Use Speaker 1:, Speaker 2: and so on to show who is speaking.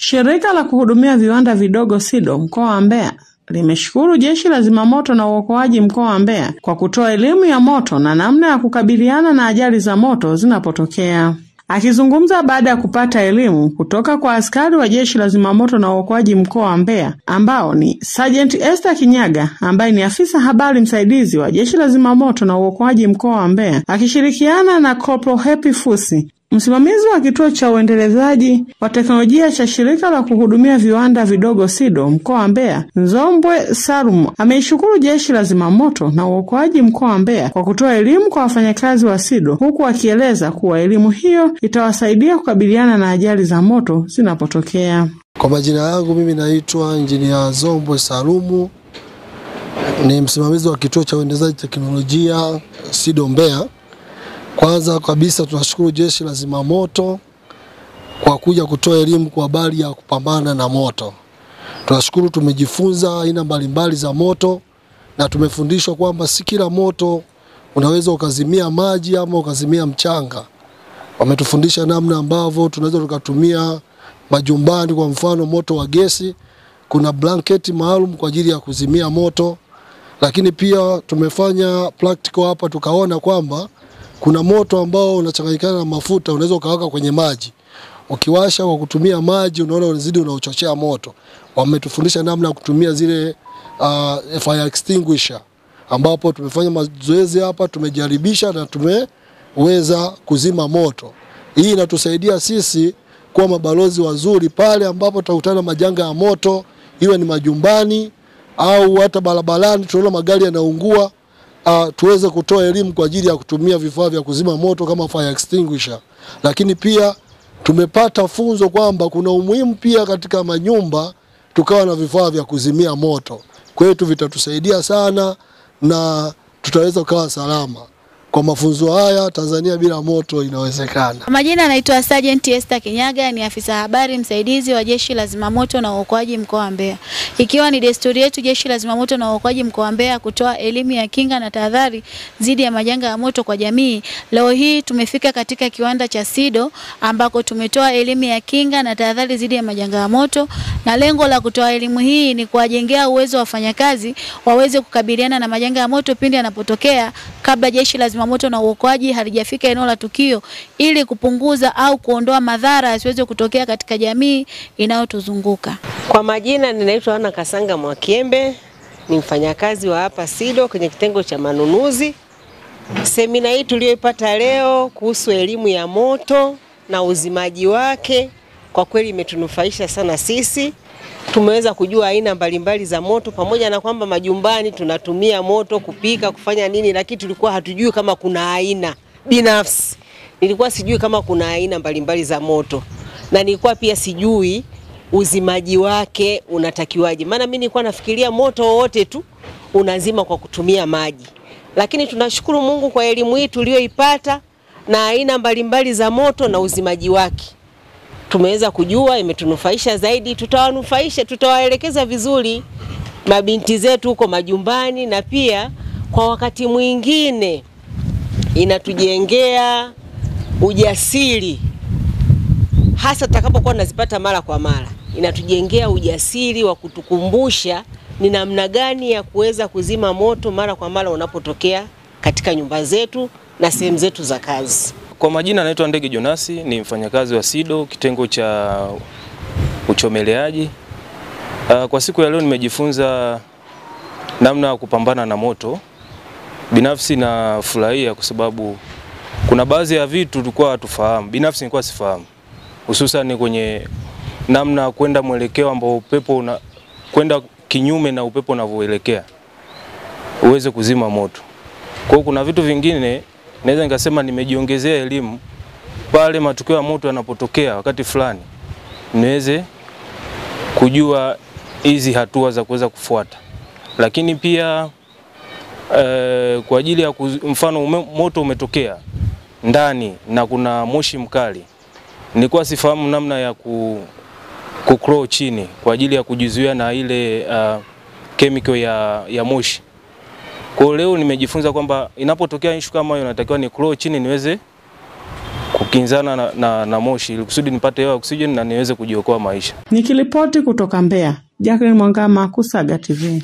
Speaker 1: Shirika la kuhudumia viwanda vidogo SIDO mkoa wa Mbeya limeshukuru Jeshi la Zimamoto na Uokoaji mkoa wa Mbeya kwa kutoa elimu ya moto na namna ya kukabiliana na ajali za moto zinapotokea. Akizungumza baada ya kupata elimu kutoka kwa askari wa Jeshi la Zimamoto na Uokoaji mkoa wa Mbeya ambao ni Sergeant Esther Kinyaga ambaye ni afisa habari msaidizi wa Jeshi la Zimamoto na Uokoaji mkoa wa Mbeya akishirikiana na Corporal Happy Fusi, msimamizi wa kituo cha uendelezaji wa teknolojia cha shirika la kuhudumia viwanda vidogo SIDO mkoa wa Mbeya, Nzombwe Salum, ameishukuru Jeshi la Zimamoto na Uokoaji mkoa wa Mbeya kwa kutoa elimu kwa wafanyakazi wa SIDO, huku akieleza kuwa elimu hiyo itawasaidia kukabiliana na ajali za moto zinapotokea.
Speaker 2: Kwa majina yangu mimi naitwa Engineer Nzombwe Salum, ni msimamizi wa kituo cha uendelezaji teknolojia SIDO Mbeya. Kwanza kabisa tunashukuru Jeshi la Zimamoto kwa kuja kutoa elimu kwa habari ya kupambana na moto. Tunashukuru tumejifunza aina mbalimbali za moto na tumefundishwa kwamba si kila moto unaweza ukazimia maji ama ukazimia mchanga. Wametufundisha namna ambavyo tunaweza tukatumia majumbani, kwa mfano moto wa gesi, kuna blanketi maalum kwa ajili ya kuzimia moto. Lakini pia tumefanya practical hapa, tukaona kwamba kuna moto ambao unachanganyikana na mafuta, unaweza ukawaka kwenye maji. Ukiwasha kwa kutumia maji unaona unazidi unaochochea moto. Wametufundisha namna ya kutumia zile fire extinguisher, ambapo tumefanya mazoezi hapa, tumejaribisha na tumeweza kuzima moto. Hii inatusaidia sisi kuwa mabalozi wazuri pale ambapo tutakutana majanga ya moto, iwe ni majumbani au hata barabarani tunaona magari yanaungua. Tuweze kutoa elimu kwa ajili ya kutumia vifaa vya kuzima moto kama fire extinguisher. Lakini pia tumepata funzo kwamba kuna umuhimu pia katika manyumba tukawa na vifaa vya kuzimia moto. Kwetu vitatusaidia sana na tutaweza kuwa salama. Kwa mafunzo haya Tanzania bila moto inawezekana.
Speaker 3: Majina anaitwa Sergeant Esther Kinyaga, ni afisa habari msaidizi wa Jeshi la Zimamoto na Uokoaji mkoa wa Mbeya. Ikiwa ni desturi yetu Jeshi la Zimamoto na Uokoaji mkoa wa Mbeya kutoa elimu ya kinga na tahadhari dhidi ya majanga ya moto kwa jamii, leo hii tumefika katika kiwanda cha SIDO ambako tumetoa elimu ya kinga na tahadhari dhidi ya majanga ya moto, na lengo la kutoa elimu hii ni kuwajengea uwezo wa wafanyakazi waweze kukabiliana na majanga ya moto pindi yanapotokea kabla Jeshi la Zimamoto na Uokoaji halijafika eneo la tukio, ili kupunguza au kuondoa madhara yasiweze kutokea katika jamii inayotuzunguka.
Speaker 4: Kwa majina ninaitwa Ana Kasanga Mwakiembe, ni mfanyakazi wa hapa SIDO kwenye kitengo cha manunuzi. Semina hii tuliyoipata leo kuhusu elimu ya moto na uzimaji wake kwa kweli imetunufaisha sana sisi. Tumeweza kujua aina mbalimbali za moto, pamoja na kwamba majumbani tunatumia moto kupika, kufanya nini, lakini tulikuwa hatujui kama kuna aina. Binafsi nilikuwa sijui kama kuna aina mbalimbali za moto, na nilikuwa pia sijui uzimaji wake unatakiwaje. Maana mimi nilikuwa nafikiria moto wote tu unazima kwa kutumia maji. Lakini tunashukuru Mungu kwa elimu hii tuliyoipata na aina mbalimbali za moto na uzimaji wake. Tumeweza kujua, imetunufaisha zaidi, tutawanufaisha, tutawaelekeza vizuri mabinti zetu huko majumbani, na pia kwa wakati mwingine inatujengea ujasiri, hasa tutakapokuwa tunazipata mara kwa mara. Inatujengea ujasiri wa kutukumbusha ni namna gani ya kuweza kuzima moto mara kwa mara unapotokea katika nyumba zetu na sehemu zetu za kazi.
Speaker 5: Kwa majina naitwa Ndege Jonasi, ni mfanyakazi wa SIDO kitengo cha uchomeleaji. Kwa siku ya leo nimejifunza namna ya kupambana na moto. Binafsi na furahia kwa sababu kuna baadhi ya vitu tulikuwa hatufahamu. Binafsi nilikuwa sifahamu. Hususan kwenye namna kwenda mwelekeo ambao upepo kwenda kinyume na upepo unavyoelekea uweze kuzima moto. Kwa hiyo kuna vitu vingine naweza nikasema nimejiongezea elimu pale matukio ya moto yanapotokea wakati fulani, niweze kujua hizi hatua za kuweza kufuata. Lakini pia kwa ajili ya mfano moto umetokea ndani na kuna moshi mkali, nilikuwa sifahamu namna ya kucrawl chini kwa ajili ya kujizuia na ile chemical ya moshi. Kwa leo nimejifunza kwamba inapotokea issue kama hiyo natakiwa ni crawl chini niweze kukinzana na moshi ili kusudi nipate hewa oksijeni na niweze kujiokoa maisha.
Speaker 1: Nikiripoti kutoka Mbeya, Jacqueline Mwangama, Kusaga TV.